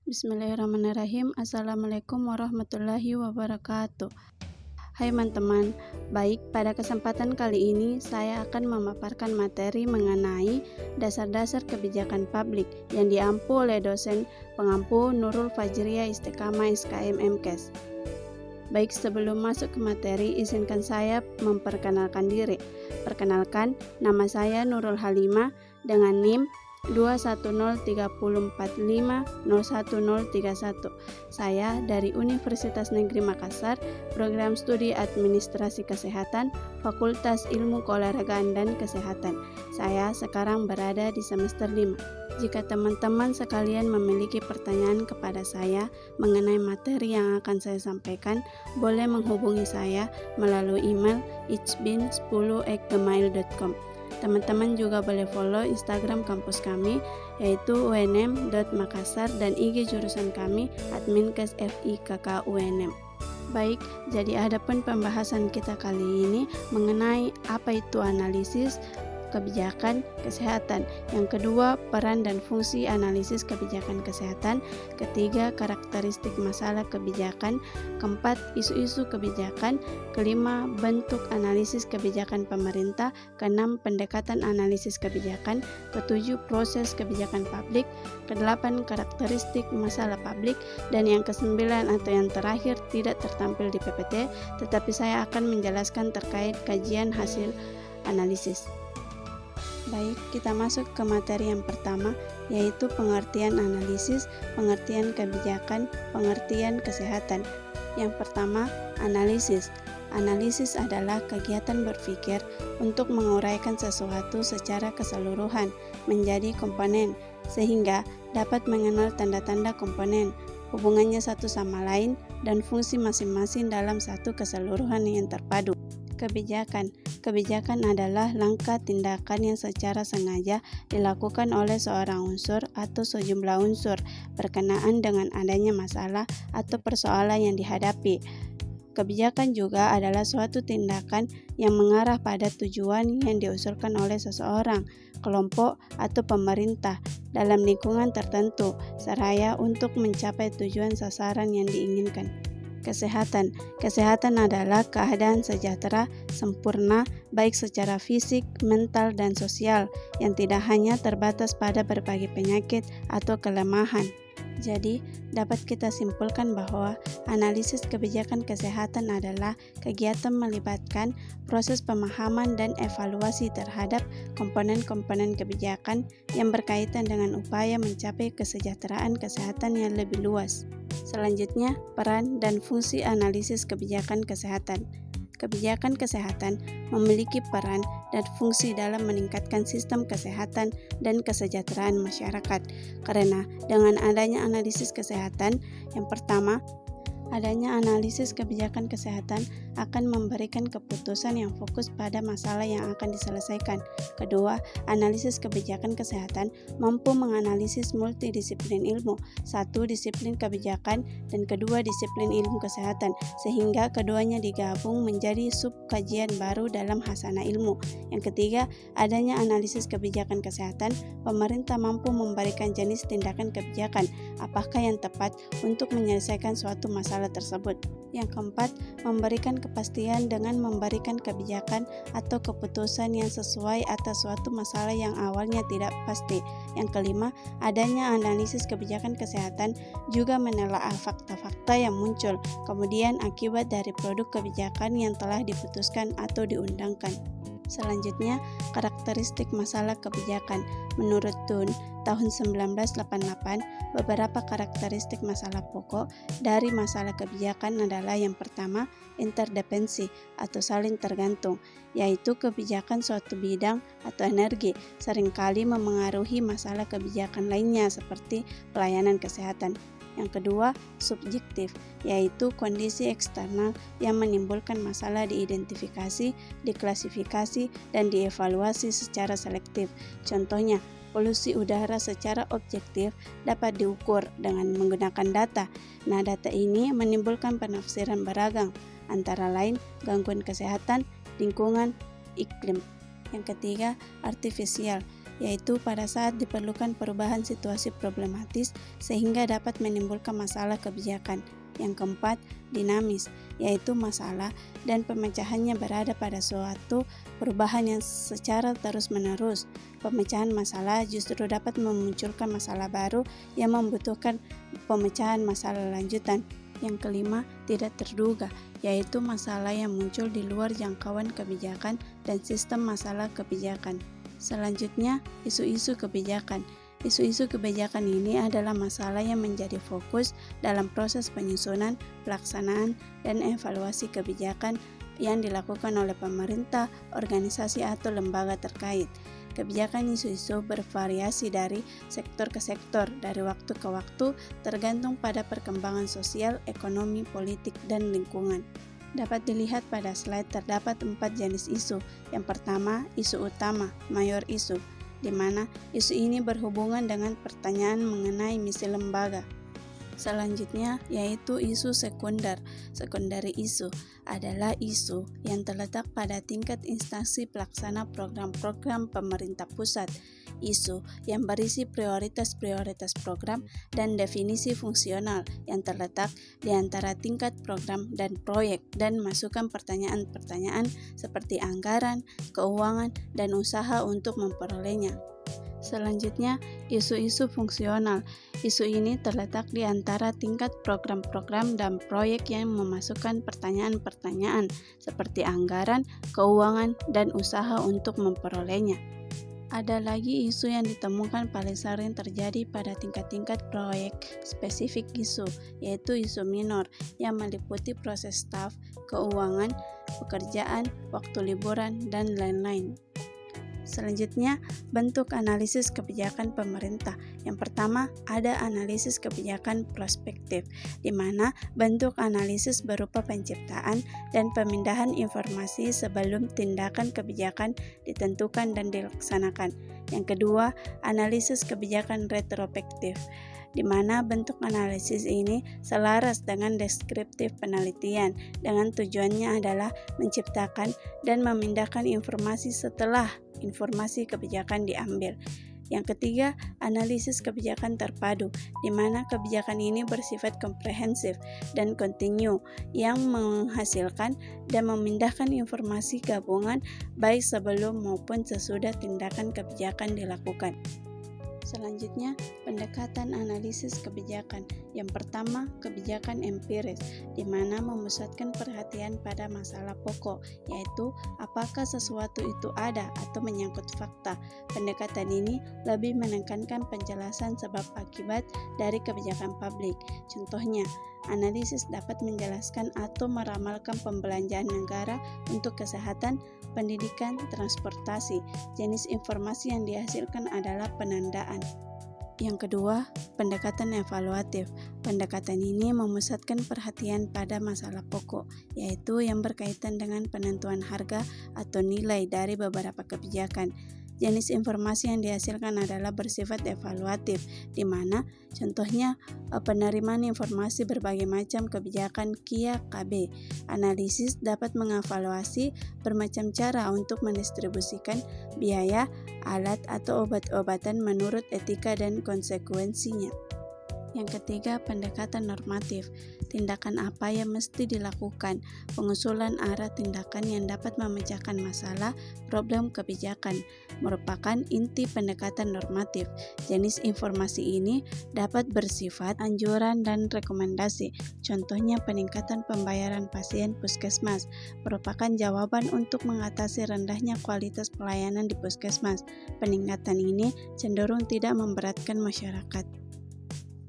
Bismillahirrahmanirrahim. Assalamualaikum warahmatullahi wabarakatuh. Hai teman-teman, baik, pada kesempatan kali ini saya akan memaparkan materi mengenai dasar-dasar kebijakan publik yang diampu oleh dosen pengampu Nurul Fajriah Istiqamah SKM MKes. Baik, sebelum masuk ke materi, izinkan saya memperkenalkan diri. Perkenalkan, nama saya Nurul Halimah dengan NIM 21030450101. Saya dari Universitas Negeri Makassar, Program Studi Administrasi Kesehatan, Fakultas Ilmu Keolahragaan dan Kesehatan. Saya sekarang berada di semester 5. Jika teman-teman sekalian memiliki pertanyaan kepada saya mengenai materi yang akan saya sampaikan, boleh menghubungi saya melalui email itsbin10@gmail.com. Teman-teman juga boleh follow Instagram kampus kami, yaitu unm.makassar, dan IG jurusan kami adminkes.FIKK-UNM. Baik, jadi adapun pembahasan kita kali ini mengenai apa itu analisis kebijakan kesehatan. Yang kedua, peran dan fungsi analisis kebijakan kesehatan. Ketiga, karakteristik masalah kebijakan. Keempat, isu-isu kebijakan. Kelima, bentuk analisis kebijakan pemerintah. Keenam, pendekatan analisis kebijakan. Ketujuh, proses kebijakan publik. Kedelapan, karakteristik masalah publik. Dan yang kesembilan atau yang terakhir tidak tertampil di PPT, tetapi saya akan menjelaskan terkait kajian hasil analisis. Baik, kita masuk ke materi yang pertama, yaitu pengertian analisis, pengertian kebijakan, pengertian kesehatan. Yang pertama, analisis. Analisis adalah kegiatan berpikir untuk menguraikan sesuatu secara keseluruhan menjadi komponen, sehingga dapat mengenal tanda-tanda komponen, hubungannya satu sama lain, dan fungsi masing-masing dalam satu keseluruhan yang terpadu. Kebijakan adalah langkah tindakan yang secara sengaja dilakukan oleh seorang unsur atau sejumlah unsur berkenaan dengan adanya masalah atau persoalan yang dihadapi. Kebijakan juga adalah suatu tindakan yang mengarah pada tujuan yang diusulkan oleh seseorang, kelompok, atau pemerintah dalam lingkungan tertentu, seraya untuk mencapai tujuan sasaran yang diinginkan. Kesehatan adalah keadaan sejahtera, sempurna, baik secara fisik, mental, dan sosial, yang tidak hanya terbatas pada berbagai penyakit atau kelemahan. Jadi, dapat kita simpulkan bahwa analisis kebijakan kesehatan adalah kegiatan melibatkan proses pemahaman dan evaluasi terhadap komponen-komponen kebijakan yang berkaitan dengan upaya mencapai kesejahteraan kesehatan yang lebih luas. Selanjutnya, peran dan fungsi analisis kebijakan kesehatan. Kebijakan kesehatan memiliki peran dan fungsi dalam meningkatkan sistem kesehatan dan kesejahteraan masyarakat. Karena dengan adanya analisis kesehatan, yang pertama, adanya analisis kebijakan kesehatan akan memberikan keputusan yang fokus pada masalah yang akan diselesaikan. Kedua, analisis kebijakan kesehatan mampu menganalisis multidisiplin ilmu, satu disiplin kebijakan dan kedua disiplin ilmu kesehatan, sehingga keduanya digabung menjadi subkajian baru dalam hasanah ilmu. Yang ketiga, adanya analisis kebijakan kesehatan, pemerintah mampu memberikan jenis tindakan kebijakan, apakah yang tepat untuk menyelesaikan suatu masalah tersebut. Yang keempat, memberikan kepastian dengan memberikan kebijakan atau keputusan yang sesuai atas suatu masalah yang awalnya tidak pasti. Yang kelima, adanya analisis kebijakan kesehatan juga menelaah fakta-fakta yang muncul, kemudian akibat dari produk kebijakan yang telah diputuskan atau diundangkan. Selanjutnya, karakteristik masalah kebijakan. Menurut Thun, tahun 1988, beberapa karakteristik masalah pokok dari masalah kebijakan adalah yang pertama, interdependensi atau saling tergantung, yaitu kebijakan suatu bidang atau energi seringkali memengaruhi masalah kebijakan lainnya seperti pelayanan kesehatan. Yang kedua, subjektif, yaitu kondisi eksternal yang menimbulkan masalah diidentifikasi, diklasifikasi, dan dievaluasi secara selektif. Contohnya, polusi udara secara objektif dapat diukur dengan menggunakan data. Nah, data ini menimbulkan penafsiran beragam, antara lain gangguan kesehatan, lingkungan, iklim. Yang ketiga, artifisial, yaitu pada saat diperlukan perubahan situasi problematis sehingga dapat menimbulkan masalah kebijakan. Yang keempat, dinamis, yaitu masalah dan pemecahannya berada pada suatu perubahan yang secara terus-menerus. Pemecahan masalah justru dapat memunculkan masalah baru yang membutuhkan pemecahan masalah lanjutan. Yang kelima, tidak terduga, yaitu masalah yang muncul di luar jangkauan kebijakan dan sistem masalah kebijakan. Selanjutnya, isu-isu kebijakan. Isu-isu kebijakan ini adalah masalah yang menjadi fokus dalam proses penyusunan, pelaksanaan, dan evaluasi kebijakan yang dilakukan oleh pemerintah, organisasi, atau lembaga terkait. Kebijakan isu-isu bervariasi dari sektor ke sektor, dari waktu ke waktu, tergantung pada perkembangan sosial, ekonomi, politik, dan lingkungan. Dapat dilihat pada slide terdapat 4 jenis isu. Yang pertama, isu utama, mayor isu, di mana isu ini berhubungan dengan pertanyaan mengenai misi lembaga. Selanjutnya yaitu isu sekunder. Secondary isu adalah isu yang terletak pada tingkat instansi pelaksana program-program pemerintah pusat. Isu yang berisi prioritas-prioritas program dan definisi fungsional yang terletak di antara tingkat program dan proyek dan masukkan pertanyaan-pertanyaan seperti anggaran, keuangan, dan usaha untuk memperolehnya. Selanjutnya, isu-isu fungsional. Isu ini terletak di antara tingkat program-program dan proyek yang memasukkan pertanyaan-pertanyaan seperti anggaran, keuangan, dan usaha untuk memperolehnya. Ada lagi isu yang ditemukan paling sering terjadi pada tingkat-tingkat proyek spesifik isu, yaitu isu minor yang meliputi proses staf, keuangan, pekerjaan, waktu liburan, dan lain-lain. Selanjutnya, bentuk analisis kebijakan pemerintah. Yang pertama, ada analisis kebijakan prospektif, di mana bentuk analisis berupa penciptaan dan pemindahan informasi sebelum tindakan kebijakan ditentukan dan dilaksanakan. Yang kedua, analisis kebijakan retrospektif, di mana bentuk analisis ini selaras dengan deskriptif penelitian, dengan tujuannya adalah menciptakan dan memindahkan informasi setelah informasi kebijakan diambil. Yang ketiga, analisis kebijakan terpadu, di mana kebijakan ini bersifat komprehensif dan kontinu yang menghasilkan dan memindahkan informasi gabungan baik sebelum maupun sesudah tindakan kebijakan dilakukan. Selanjutnya, pendekatan analisis kebijakan. Yang pertama, kebijakan empiris, di mana memusatkan perhatian pada masalah pokok, yaitu apakah sesuatu itu ada atau menyangkut fakta. Pendekatan ini lebih menekankan penjelasan sebab akibat dari kebijakan publik. Contohnya, analisis dapat menjelaskan atau meramalkan pembelanjaan negara untuk kesehatan, pendidikan, transportasi. Jenis informasi yang dihasilkan adalah penandaan. Yang kedua, pendekatan evaluatif. Pendekatan ini memusatkan perhatian pada masalah pokok, yaitu yang berkaitan dengan penentuan harga atau nilai dari beberapa kebijakan. Jenis informasi yang dihasilkan adalah bersifat evaluatif, di mana contohnya penerimaan informasi berbagai macam kebijakan KIA KB. Analisis dapat mengevaluasi bermacam cara untuk mendistribusikan biaya, alat, atau obat-obatan menurut etika dan konsekuensinya. Yang ketiga, pendekatan normatif. Tindakan apa yang mesti dilakukan? Pengusulan arah tindakan yang dapat memecahkan masalah problem kebijakan merupakan inti pendekatan normatif. Jenis informasi ini dapat bersifat anjuran dan rekomendasi. Contohnya, peningkatan pembayaran pasien puskesmas merupakan jawaban untuk mengatasi rendahnya kualitas pelayanan di puskesmas. Peningkatan ini cenderung tidak memberatkan masyarakat.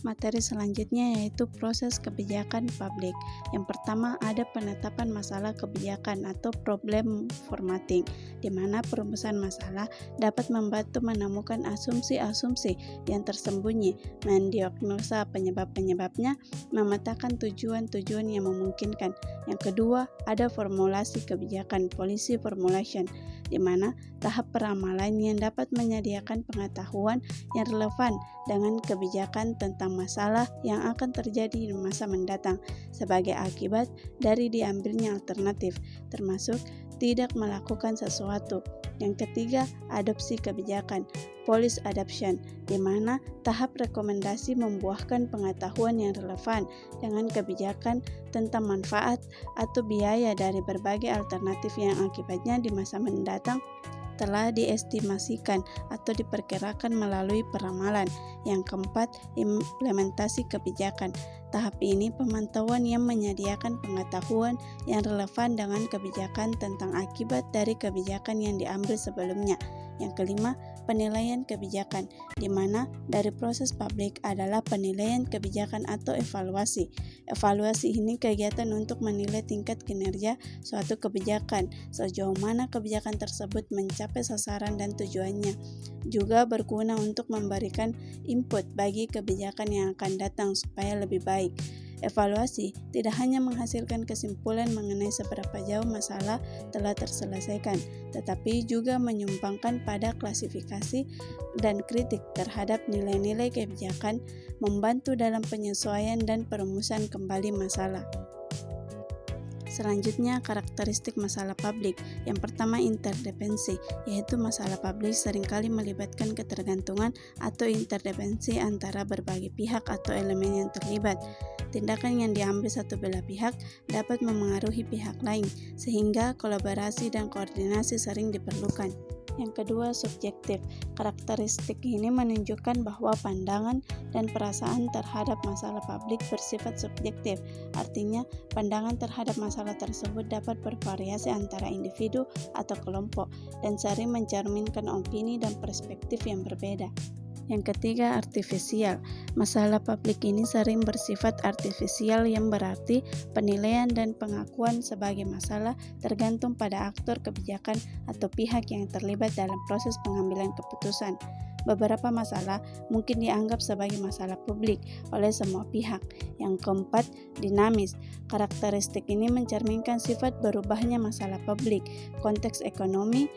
Materi selanjutnya yaitu proses kebijakan publik. Yang pertama ada penetapan masalah kebijakan atau problem formatting, di mana perumusan masalah dapat membantu menemukan asumsi-asumsi yang tersembunyi, mendiagnosa penyebab-penyebabnya, memetakan tujuan-tujuan yang memungkinkan. Yang kedua ada formulasi kebijakan, policy formulation, di mana tahap peramalan yang dapat menyediakan pengetahuan yang relevan dengan kebijakan tentang masalah yang akan terjadi di masa mendatang sebagai akibat dari diambilnya alternatif, termasuk tidak melakukan sesuatu. Yang ketiga, adopsi kebijakan, policy adoption, di mana tahap rekomendasi membuahkan pengetahuan yang relevan dengan kebijakan tentang manfaat atau biaya dari berbagai alternatif yang akibatnya di masa mendatang telah diestimasikan atau diperkirakan melalui peramalan. Yang keempat, implementasi kebijakan. Tahap ini pemantauan yang menyediakan pengetahuan yang relevan dengan kebijakan tentang akibat dari kebijakan yang diambil sebelumnya. Yang kelima, penilaian kebijakan, di mana dari proses publik adalah penilaian kebijakan atau evaluasi. Evaluasi ini kegiatan untuk menilai tingkat kinerja suatu kebijakan, sejauh mana kebijakan tersebut mencapai sasaran dan tujuannya. Juga berguna untuk memberikan input bagi kebijakan yang akan datang supaya lebih baik. Evaluasi tidak hanya menghasilkan kesimpulan mengenai seberapa jauh masalah telah terselesaikan, tetapi juga menyumbangkan pada klasifikasi dan kritik terhadap nilai-nilai kebijakan, membantu dalam penyesuaian dan perumusan kembali masalah. Selanjutnya, karakteristik masalah publik. Yang pertama, interdependensi, yaitu masalah publik seringkali melibatkan ketergantungan atau interdependensi antara berbagai pihak atau elemen yang terlibat. Tindakan yang diambil satu belah pihak dapat memengaruhi pihak lain, sehingga kolaborasi dan koordinasi sering diperlukan. Yang kedua, subjektif. Karakteristik ini menunjukkan bahwa pandangan dan perasaan terhadap masalah publik bersifat subjektif. Artinya, pandangan terhadap masalah tersebut dapat bervariasi antara individu atau kelompok dan sering mencerminkan opini dan perspektif yang berbeda. Yang ketiga, artifisial. Masalah publik ini sering bersifat artifisial, yang berarti penilaian dan pengakuan sebagai masalah tergantung pada aktor kebijakan atau pihak yang terlibat dalam proses pengambilan keputusan. Beberapa masalah mungkin dianggap sebagai masalah publik oleh semua pihak. Yang keempat, dinamis. Karakteristik ini mencerminkan sifat berubahnya masalah publik, konteks ekonomi,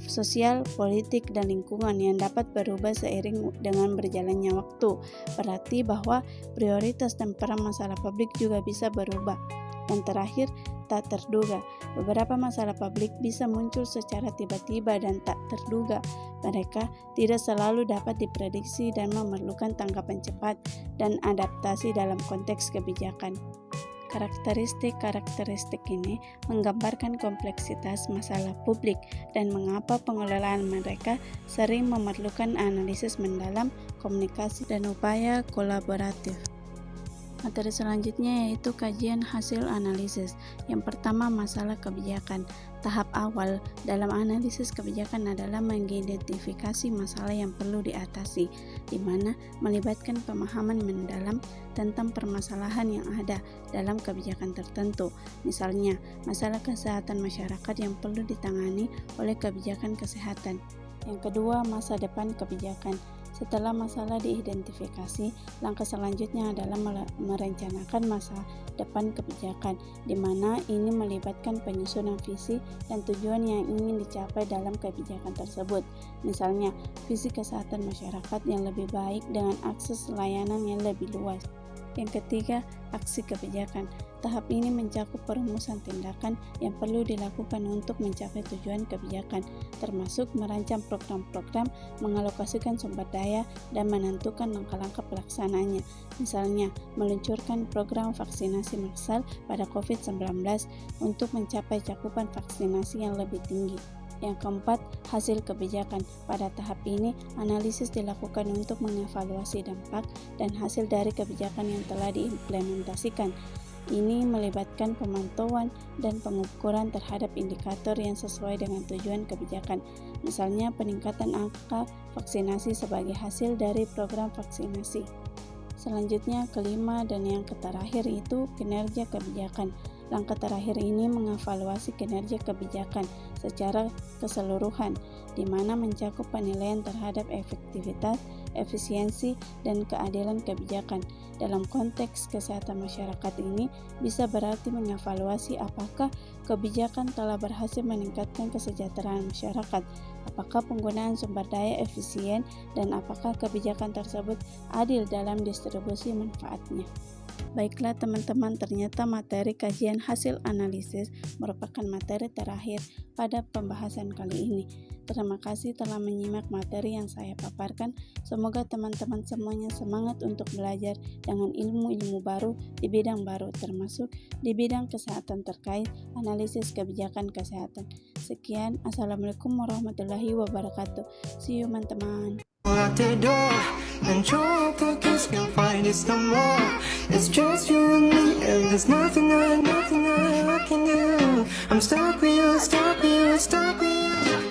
sosial, politik, dan lingkungan yang dapat berubah seiring dengan berjalannya waktu. Berarti bahwa prioritas dan peran masalah publik juga bisa berubah. Dan terakhir, tak terduga. Beberapa masalah publik bisa muncul secara tiba-tiba dan tak terduga. Mereka tidak selalu dapat diprediksi dan memerlukan tanggapan cepat dan adaptasi dalam konteks kebijakan. Karakteristik ini menggambarkan kompleksitas masalah publik dan mengapa pengelolaan mereka sering memerlukan analisis mendalam, komunikasi, dan upaya kolaboratif. Materi selanjutnya yaitu kajian hasil analisis. Yang pertama, masalah kebijakan. Tahap awal dalam analisis kebijakan adalah mengidentifikasi masalah yang perlu diatasi, di mana melibatkan pemahaman mendalam tentang permasalahan yang ada dalam kebijakan tertentu. Misalnya, masalah kesehatan masyarakat yang perlu ditangani oleh kebijakan kesehatan. Yang kedua, masa depan kebijakan. Setelah masalah diidentifikasi, langkah selanjutnya adalah merencanakan masa depan kebijakan, di mana ini melibatkan penyusunan visi dan tujuan yang ingin dicapai dalam kebijakan tersebut. Misalnya, visi kesehatan masyarakat yang lebih baik dengan akses layanan yang lebih luas. Yang ketiga, aksi kebijakan. Tahap ini mencakup perumusan tindakan yang perlu dilakukan untuk mencapai tujuan kebijakan, termasuk merancang program-program, mengalokasikan sumber daya, dan menentukan langkah-langkah pelaksanaannya. Misalnya, meluncurkan program vaksinasi massal pada COVID-19 untuk mencapai cakupan vaksinasi yang lebih tinggi. Yang keempat, hasil kebijakan. Pada tahap ini, analisis dilakukan untuk mengevaluasi dampak dan hasil dari kebijakan yang telah diimplementasikan. Ini melibatkan pemantauan dan pengukuran terhadap indikator yang sesuai dengan tujuan kebijakan. Misalnya, peningkatan angka vaksinasi sebagai hasil dari program vaksinasi. Selanjutnya kelima dan yang terakhir itu kinerja kebijakan. Langkah terakhir ini mengevaluasi kinerja kebijakan secara keseluruhan, di mana mencakup penilaian terhadap efektivitas, efisiensi, dan keadilan kebijakan. Dalam konteks kesehatan masyarakat ini bisa berarti mengevaluasi apakah kebijakan telah berhasil meningkatkan kesejahteraan masyarakat, apakah penggunaan sumber daya efisien, dan apakah kebijakan tersebut adil dalam distribusi manfaatnya. Baiklah teman-teman, ternyata materi kajian hasil analisis merupakan materi terakhir pada pembahasan kali ini. Terima kasih telah menyimak materi yang saya paparkan. Semoga teman-teman semuanya semangat untuk belajar dengan ilmu-ilmu baru di bidang baru, termasuk di bidang kesehatan terkait analisis kebijakan kesehatan. Sekian, Assalamualaikum warahmatullahi wabarakatuh. See you teman-teman. Out the door and your pockets can find it no more. It's just you and me, and there's nothing I can do. I'm stuck with you, stuck with you, stuck with you.